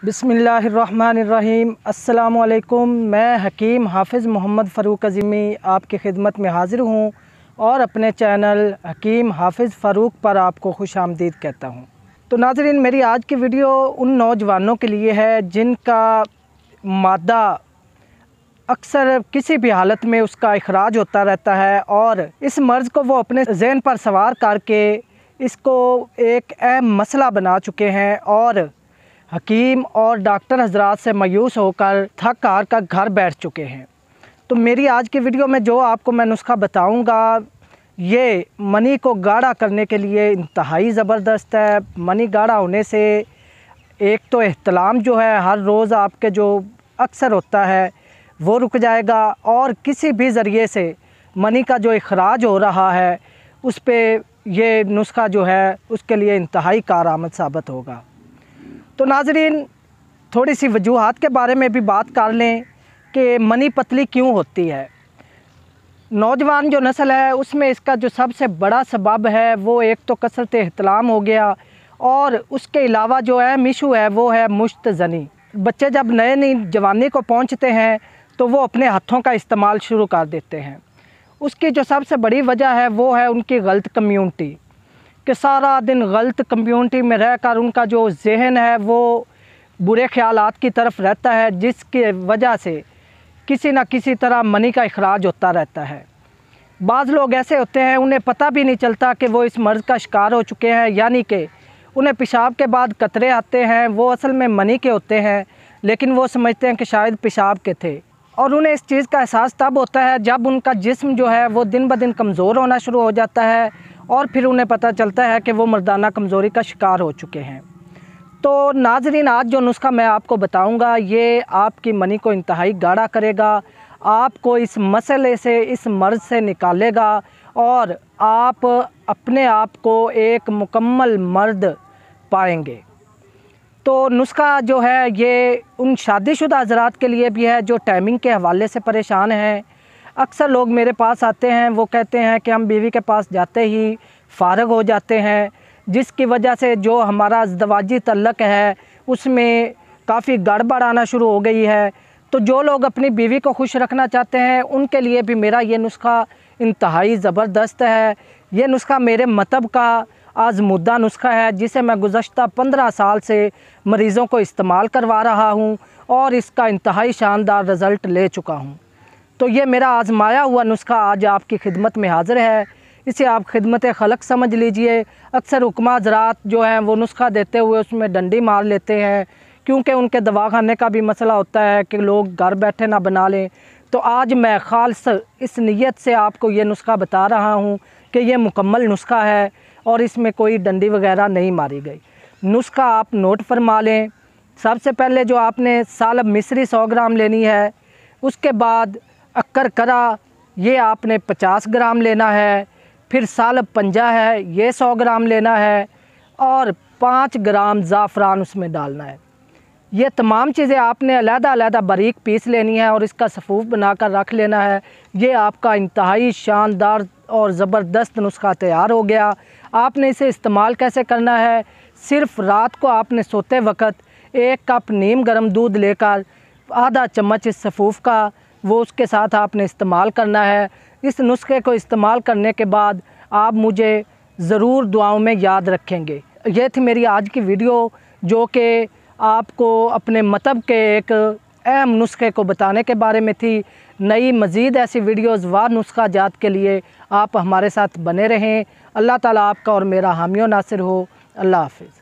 बिस्मिल्लाहिर्रहमानिर्रहीम। अस्सलामुअलैकुम। मैं हकीम हाफिज़ मोहम्मद फ़ारूक अज़ीमी आपकी खिदमत में हाज़िर हूँ और अपने चैनल हकीम हाफिज़ फ़ारूक पर आपको खुश आमदीद कहता हूँ। तो नाज़रीन, मेरी आज की वीडियो उन नौजवानों के लिए है जिनका मादा अक्सर किसी भी हालत में उसका इखराज होता रहता है और इस मर्ज़ को वो अपने ज़हन पर सवार करके इसको एक अहम मसला बना चुके हैं और हकीम और डॉक्टर हजरात से मायूस होकर थक हार कर घर बैठ चुके हैं। तो मेरी आज की वीडियो में जो आपको मैं नुस्खा बताऊंगा ये मनी को गाढ़ा करने के लिए इंतहाई ज़बरदस्त है। मनी गाढ़ा होने से एक तो एहतलाम जो है हर रोज़ आपके जो अक्सर होता है वो रुक जाएगा और किसी भी ज़रिए से मनी का जो इखराज हो रहा है उस पर ये नुस्खा जो है उसके लिए इंतहाई कारआमद साबित होगा। तो नाज़रीन, थोड़ी सी वजूहात के बारे में भी बात कर लें कि मनी पतली क्यों होती है। नौजवान जो नस्ल है उसमें इसका जो सबसे बड़ा सबब है वो एक तो कसरत एहतलाम हो गया और उसके अलावा जो है इशू है वो है मुश्तज़नी। बच्चे जब नए नई जवानी को पहुंचते हैं तो वो अपने हाथों का इस्तेमाल शुरू कर देते हैं। उसकी जो सबसे बड़ी वजह है वो है उनकी गलत कम्यूनिटी, कि सारा दिन गलत कम्यूनिटी में रहकर उनका जो जहन है वो बुरे ख्यालात की तरफ रहता है, जिसकी वजह से किसी न किसी तरह मनी का इखराज होता रहता है। बाज़ लोग ऐसे होते हैं उन्हें पता भी नहीं चलता कि वो इस मर्ज़ का शिकार हो चुके हैं, यानी कि उन्हें पेशाब के बाद कतरे आते हैं, वो असल में मनी के होते हैं लेकिन वो समझते हैं कि शायद पेशाब के थे। और उन्हें इस चीज़ का एहसास तब होता है जब उनका जिस्म जो है वो दिन ब दिन कमज़ोर होना शुरू हो जाता है और फिर उन्हें पता चलता है कि वो मर्दाना कमज़ोरी का शिकार हो चुके हैं। तो नाज़रीन, आज जो नुस्खा मैं आपको बताऊंगा ये आपकी मनी को इंतहाई गाढ़ा करेगा, आपको इस मसले से, इस मर्ज़ से निकालेगा और आप अपने आप को एक मुकम्मल मर्द पाएंगे। तो नुस्खा जो है ये उन शादीशुदा हज़रात के लिए भी है जो टाइमिंग के हवाले से परेशान हैं। अक्सर लोग मेरे पास आते हैं, वो कहते हैं कि हम बीवी के पास जाते ही फ़ारग हो जाते हैं, जिसकी वजह से जो हमारा ज़दवाजी तल्लक़ है उसमें काफ़ी गड़बड़ आना शुरू हो गई है। तो जो लोग अपनी बीवी को खुश रखना चाहते हैं उनके लिए भी मेरा ये नुस्खा इंतहाई ज़बरदस्त है। ये नुस्खा मेरे मतब का आज़मुद्दा नुस्खा है जिसे मैं गुज़श्ता 15 साल से मरीज़ों को इस्तेमाल करवा रहा हूँ और इसका इंतहाई शानदार रिज़ल्ट ले चुका हूँ। तो ये मेरा आज़माया हुआ नुस्खा आज आपकी खिदमत में हाज़िर है। इसे आप खिदमत खलक समझ लीजिए। अक्सर हुक्मा हज़रात जो हैं वो नुस्खा देते हुए उसमें डंडी मार लेते हैं, क्योंकि उनके दवाखाने का भी मसला होता है कि लोग घर बैठे ना बना लें। तो आज मैं ख़ालिस इस नीयत से आपको ये नुस्खा बता रहा हूँ कि ये मुकम्मल नुस्खा है और इसमें कोई डंडी वगैरह नहीं मारी गई। नुस्खा आप नोट फरमा लें। सबसे पहले जो आपने सालब मिस्री 100 ग्राम लेनी है, उसके बाद अक्कर करा ये आपने 50 ग्राम लेना है, फिर सालब पंजा है ये 100 ग्राम लेना है और 5 ग्राम ज़ाफ़रान उसमें डालना है। ये तमाम चीज़ें आपने अलग-अलग बारीक पीस लेनी है और इसका सफ़ूफ बनाकर रख लेना है। ये आपका इंतहाई शानदार और ज़बरदस्त नुस्खा तैयार हो गया। आपने इसे इस्तेमाल कैसे करना है, सिर्फ़ रात को आपने सोते वक्त 1 कप नीम गर्म दूध लेकर आधा चम्मच इस सफ़ूफ का वो उसके साथ आपने इस्तेमाल करना है। इस नुस्खे को इस्तेमाल करने के बाद आप मुझे ज़रूर दुआओं में याद रखेंगे। ये थी मेरी आज की वीडियो जो कि आपको अपने मतब के एक अहम नुस्खे को बताने के बारे में थी। नई मज़ीद ऐसी वीडियोज़ व नुस्खा जात के लिए आप हमारे साथ बने रहें। अल्लाह ताला आपका और मेरा हामी व नासिर हो। अल्लाह हाफ़िज़।